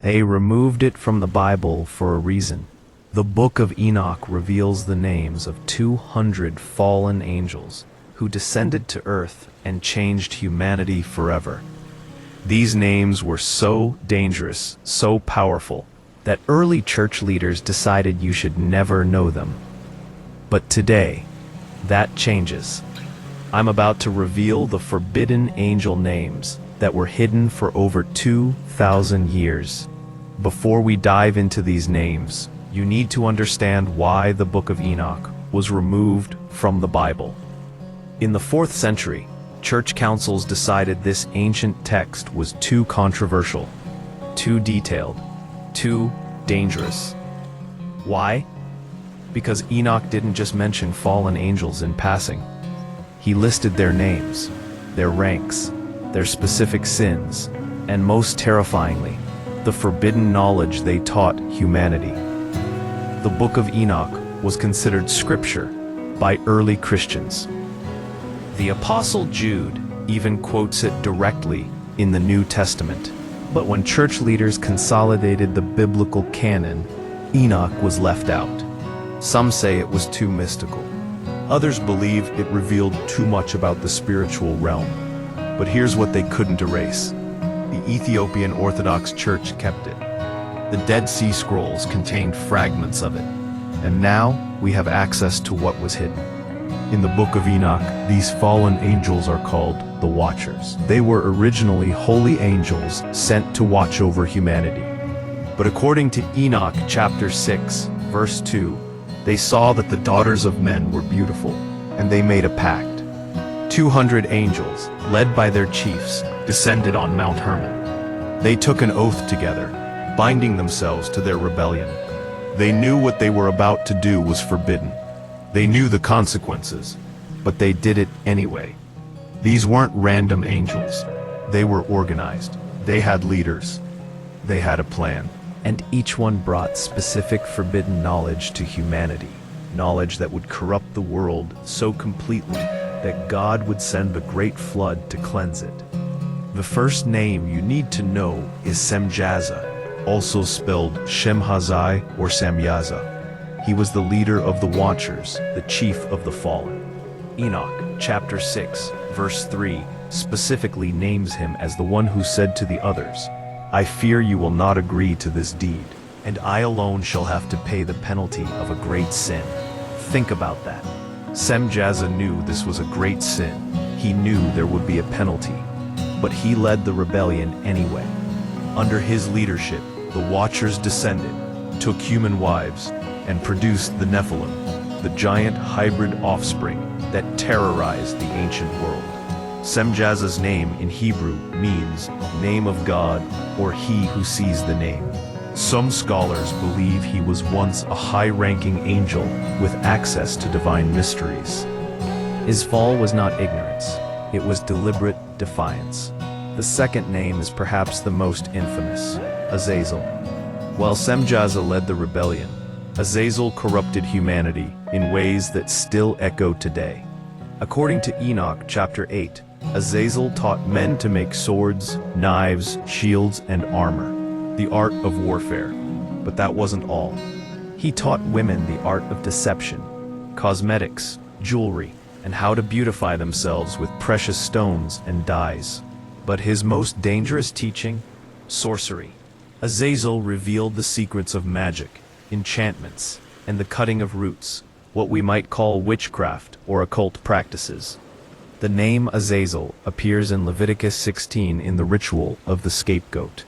They removed it from the Bible for a reason. The Book of Enoch reveals the names of 200 fallen angels who descended to earth and changed humanity forever. These names were so dangerous, so powerful, that early church leaders decided you should never know them. But today, that changes. I'm about to reveal the forbidden angel names that were hidden for over 2,000 years. Before we dive into these names, you need to understand why the Book of Enoch was removed from the Bible. In the 4th century, church councils decided this ancient text was too controversial, too detailed, too dangerous. Why? Because Enoch didn't just mention fallen angels in passing. He listed their names, their ranks, their specific sins, and most terrifyingly, the forbidden knowledge they taught humanity. The Book of Enoch was considered scripture by early Christians. The Apostle Jude even quotes it directly in the New Testament. But when church leaders consolidated the biblical canon, Enoch was left out. Some say it was too mystical. Others believe it revealed too much about the spiritual realm. But here's what they couldn't erase. The Ethiopian Orthodox Church kept it. The Dead Sea Scrolls contained fragments of it. And now we have access to what was hidden. In the Book of Enoch, these fallen angels are called the Watchers. They were originally holy angels sent to watch over humanity. But according to Enoch chapter 6, verse 2, they saw that the daughters of men were beautiful, and they made a pact. 200 angels, led by their chiefs, descended on Mount Hermon. They took an oath together, binding themselves to their rebellion. They knew what they were about to do was forbidden. They knew the consequences, but they did it anyway. These weren't random angels. They were organized. They had leaders. They had a plan. And each one brought specific forbidden knowledge to humanity, knowledge that would corrupt the world so completely that God would send the great flood to cleanse it. The first name you need to know is Semjaza, also spelled Semjaza or Semjaza. He was the leader of the Watchers, the chief of the fallen. Enoch, chapter 6, verse 3, specifically names him as the one who said to the others, "I fear you will not agree to this deed, and I alone shall have to pay the penalty of a great sin." Think about that. Semjaza knew this was a great sin. He knew there would be a penalty. But he led the rebellion anyway. Under his leadership, the Watchers descended, took human wives, and produced the Nephilim, the giant hybrid offspring that terrorized the ancient world. Semjaza's name in Hebrew means name of God or he who sees the name. Some scholars believe he was once a high-ranking angel with access to divine mysteries. His fall was not ignorance, it was deliberate defiance. The second name is perhaps the most infamous, Azazel. While Semjaza led the rebellion, Azazel corrupted humanity in ways that still echo today. According to Enoch chapter 8, Azazel taught men to make swords, knives, shields, and armor, the art of warfare. But that wasn't all. He taught women the art of deception, cosmetics, jewelry, and how to beautify themselves with precious stones and dyes. But his most dangerous teaching? Sorcery. Azazel revealed the secrets of magic, enchantments, and the cutting of roots, what we might call witchcraft or occult practices. The name Azazel appears in Leviticus 16 in the ritual of the scapegoat.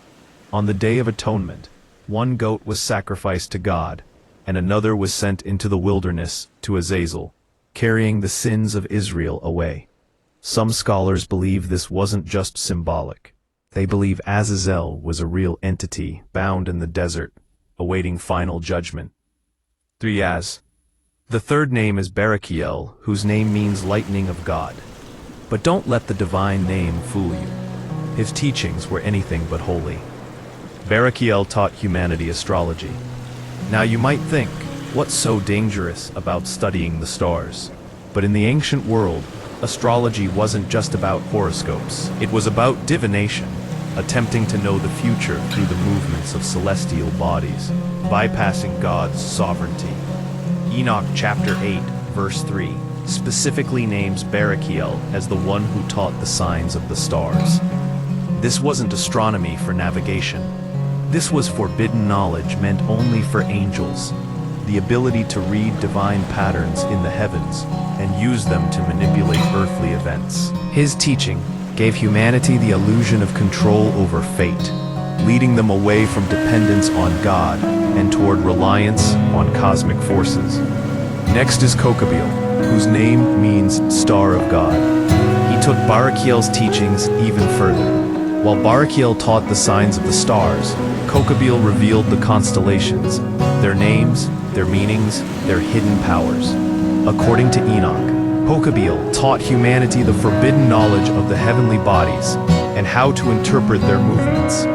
On the Day of Atonement, one goat was sacrificed to God, and another was sent into the wilderness to Azazel, carrying the sins of Israel away. Some scholars believe this wasn't just symbolic. They believe Azazel was a real entity bound in the desert, awaiting final judgment. 3. The third name is Baraqiel, whose name means lightning of God. But don't let the divine name fool you. His teachings were anything but holy. Baraqiel taught humanity astrology. Now you might think, what's so dangerous about studying the stars? But in the ancient world, astrology wasn't just about horoscopes. It was about divination. attempting to know the future through the movements of celestial bodies, bypassing God's sovereignty. Enoch chapter 8, verse 3, specifically names Baraqiel as the one who taught the signs of the stars. This wasn't astronomy for navigation. This was forbidden knowledge meant only for angels, the ability to read divine patterns in the heavens and use them to manipulate earthly events. His teaching gave humanity the illusion of control over fate, leading them away from dependence on God and toward reliance on cosmic forces. Next is Kokabiel, whose name means Star of God. He took Baraqiel's teachings even further. While Baraqiel taught the signs of the stars, Kokabiel revealed the constellations, their names, their meanings, their hidden powers. According to Enoch, Kokabiel taught humanity the forbidden knowledge of the heavenly bodies and how to interpret their movements.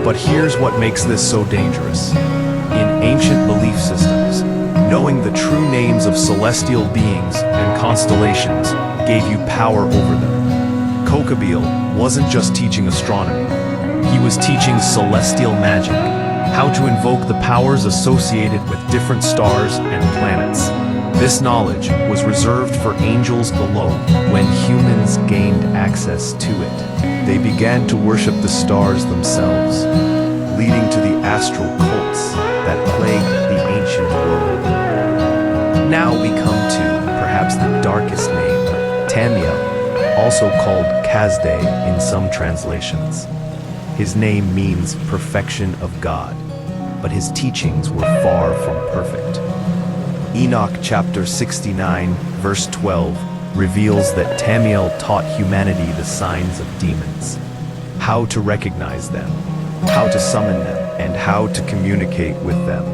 But here's what makes this so dangerous. In ancient belief systems, knowing the true names of celestial beings and constellations gave you power over them. Kokabiel wasn't just teaching astronomy. He was teaching celestial magic, how to invoke the powers associated with different stars and planets. This knowledge was reserved for angels alone. When humans gained access to it, they began to worship the stars themselves, leading to the astral cults that plagued the ancient world. Now we come to perhaps the darkest name, Tamiel, also called Kazde in some translations. His name means perfection of God, but his teachings were far from perfect. Enoch chapter 69, verse 12, reveals that Tamiel taught humanity the signs of demons, how to recognize them, how to summon them, and how to communicate with them.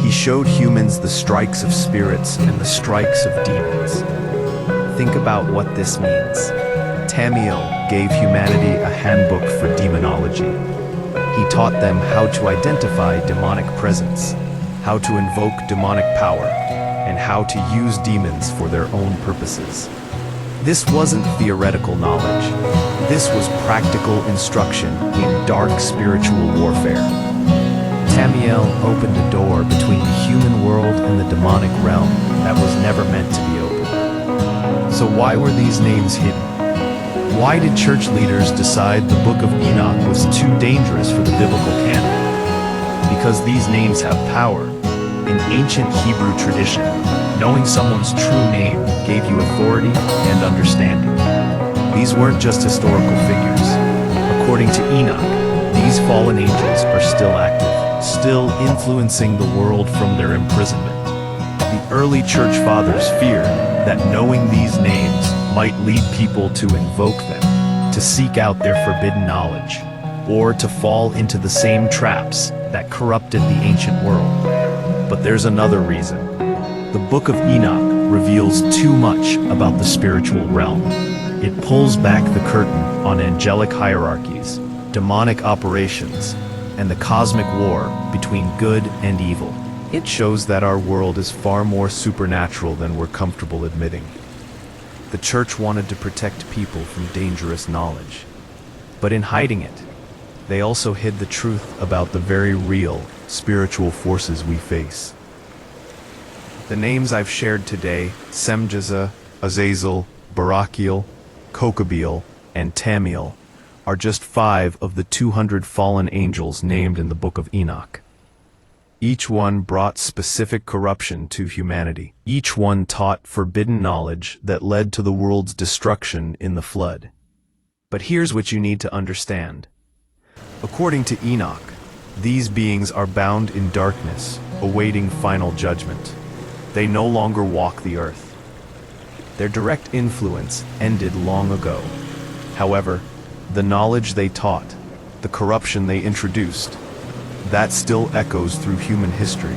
He showed humans the strikes of spirits and the strikes of demons. Think about what this means. Tamiel gave humanity a handbook for demonology. He taught them how to identify demonic presence, how to invoke demonic power, and how to use demons for their own purposes. This wasn't theoretical knowledge. This was practical instruction in dark spiritual warfare. Tamiel opened a door between the human world and the demonic realm that was never meant to be opened. So why were these names hidden? Why did church leaders decide the Book of Enoch was too dangerous for the biblical canon? Because these names have power. In ancient Hebrew tradition, knowing someone's true name gave you authority and understanding. These weren't just historical figures. According to Enoch, these fallen angels are still active, still influencing the world from their imprisonment. The early church fathers feared that knowing these names might lead people to invoke them, to seek out their forbidden knowledge, or to fall into the same traps that corrupted the ancient world. But there's another reason. The Book of Enoch reveals too much about the spiritual realm. It pulls back the curtain on angelic hierarchies, demonic operations, and the cosmic war between good and evil. It shows that our world is far more supernatural than we're comfortable admitting. The church wanted to protect people from dangerous knowledge. But in hiding it, they also hid the truth about the very real spiritual forces we face. The names I've shared today, Semjaza, Azazel, Baraqiel, Kokabiel, and Tamiel, are just 5 of the 200 fallen angels named in the Book of Enoch. Each one brought specific corruption to humanity. Each one taught forbidden knowledge that led to the world's destruction in the flood. But here's what you need to understand. According to Enoch, these beings are bound in darkness, awaiting final judgment. They no longer walk the earth. Their direct influence ended long ago. However, the knowledge they taught, the corruption they introduced, that still echoes through human history.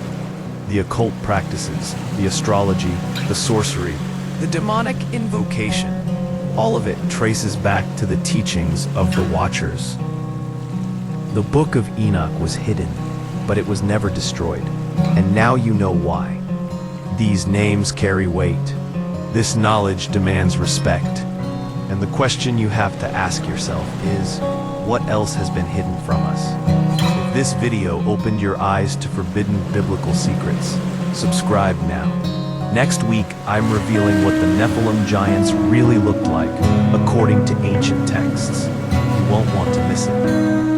The occult practices, the astrology, the sorcery, the demonic invocation, all of it traces back to the teachings of the Watchers. The Book of Enoch was hidden, but it was never destroyed. And now you know why. These names carry weight. This knowledge demands respect. And the question you have to ask yourself is, what else has been hidden from us. If this video opened your eyes to forbidden biblical secrets, subscribe now. Next week, I'm revealing what the Nephilim giants really looked like, according to ancient texts. You won't want to miss it.